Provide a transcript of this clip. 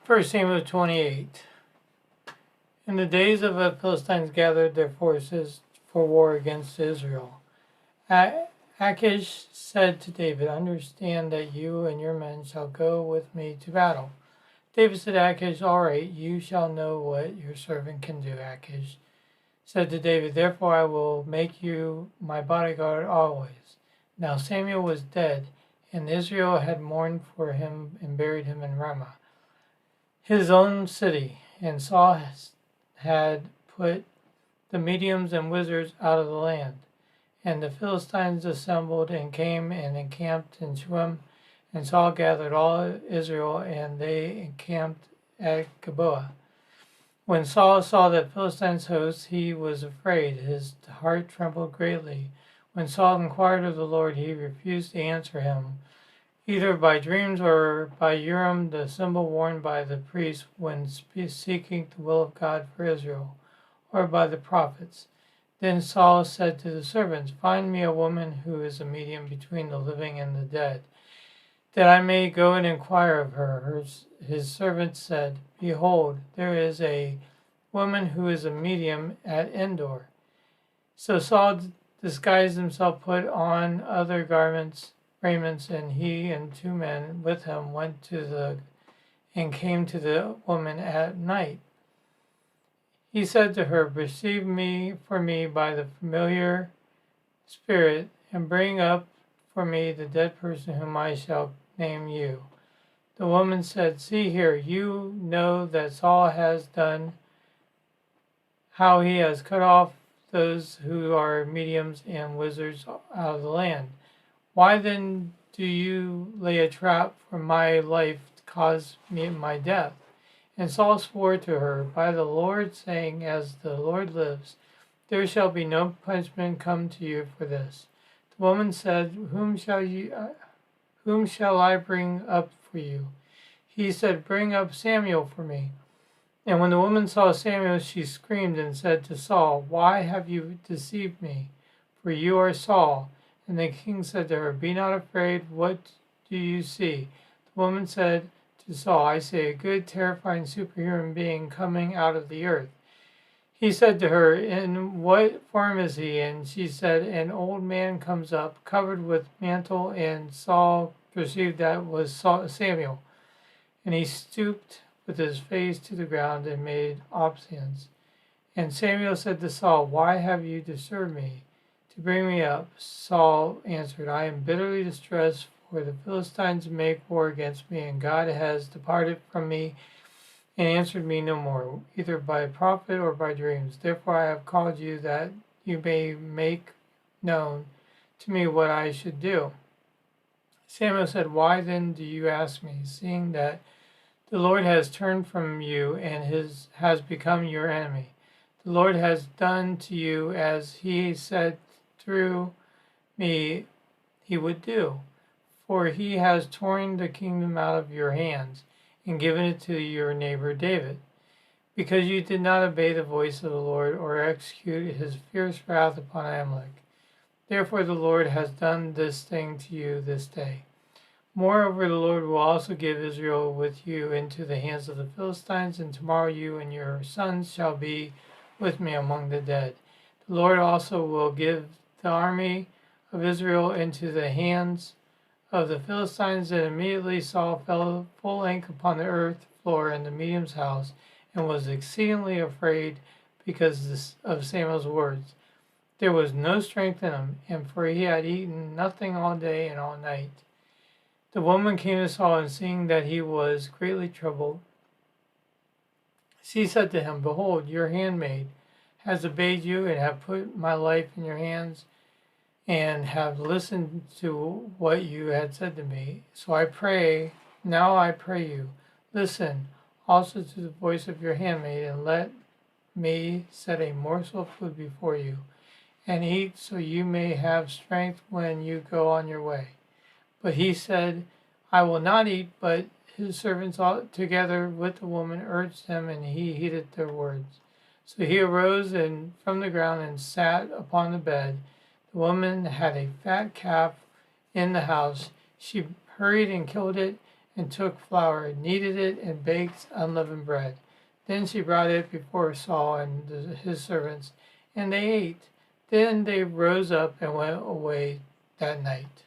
First Samuel 28. In the days of the Philistines gathered their forces for war against Israel. Achish said to David, "Understand that you and your men shall go with me to battle." David said to Achish, "All right, you shall know what your servant can do." Achish said to David, "Therefore I will make you my bodyguard always." Now Samuel was dead, and Israel had mourned for him and buried him in Ramah, his own city, and Saul had put the mediums and wizards out of the land. And the Philistines assembled and came and encamped in Shunem, and Saul gathered all Israel, and they encamped at Gilboa. When Saul saw the Philistines' host, he was afraid. His heart trembled greatly. When Saul inquired of the Lord, he refused to answer him, either by dreams or by Urim, the symbol worn by the priests when seeking the will of God for Israel, or by the prophets. Then Saul said to the servants, "Find me a woman who is a medium between the living and the dead, that I may go and inquire of her." His servants said, "Behold, there is a woman who is a medium at Endor." So Saul disguised himself, put on other raiments, and he and 2 men with him went and came to the woman at night. He said to her, "Receive me for me by the familiar spirit, and bring up for me the dead person whom I shall name you." The woman said, "See here, you know that Saul has done, how he has cut off those who are mediums and wizards out of the land. Why then do you lay a trap for my life to cause me my death?" And Saul swore to her by the Lord, saying, "As the Lord lives, there shall be no punishment come to you for this." The woman said, Whom shall I bring up for you?" He said, "Bring up Samuel for me." And when the woman saw Samuel, she screamed and said to Saul, "Why have you deceived me? For you are Saul." And the king said to her, "Be not afraid. What do you see?" The woman said to Saul, "I see a good, terrifying, superhuman being coming out of the earth." He said to her, "In what form is he?" And she said, "An old man comes up, covered with mantle." And Saul perceived that was Samuel. And he stooped with his face to the ground and made obeisance. And Samuel said to Saul, "Why have you disturbed me to bring me up?" Saul answered, "I am bitterly distressed, for the Philistines make war against me, and God has departed from me and answered me no more, either by prophet or by dreams. Therefore I have called you, that you may make known to me what I should do." Samuel said, "Why then do you ask me, seeing that the Lord has turned from you and has become your enemy? The Lord has done to you as he said through me he would do. For he has torn the kingdom out of your hands and given it to your neighbor David, because you did not obey the voice of the Lord or execute his fierce wrath upon Amalek. Therefore the Lord has done this thing to you this day. Moreover, the Lord will also give Israel with you into the hands of the Philistines, and tomorrow you and your sons shall be with me among the dead. The Lord also will give the army of Israel into the hands of the Philistines." And immediately Saul fell full length upon the earth floor in the medium's house, and was exceedingly afraid because of Samuel's words. There was no strength in him, and for he had eaten nothing all day and all night. The woman came to Saul, and seeing that he was greatly troubled, she said to him, "Behold, your handmaid has obeyed you, and have put my life in your hands, and have listened to what you had said to me. So I pray you, listen also to the voice of your handmaid, and let me set a morsel of food before you, and eat, so you may have strength when you go on your way." But he said, "I will not eat." But his servants together with the woman urged him, and he heeded their words. So he arose from the ground and sat upon the bed. The woman had a fat calf in the house. She hurried and killed it and took flour, kneaded it, and baked unleavened bread. Then she brought it before Saul and his servants, and they ate. Then they rose up and went away that night.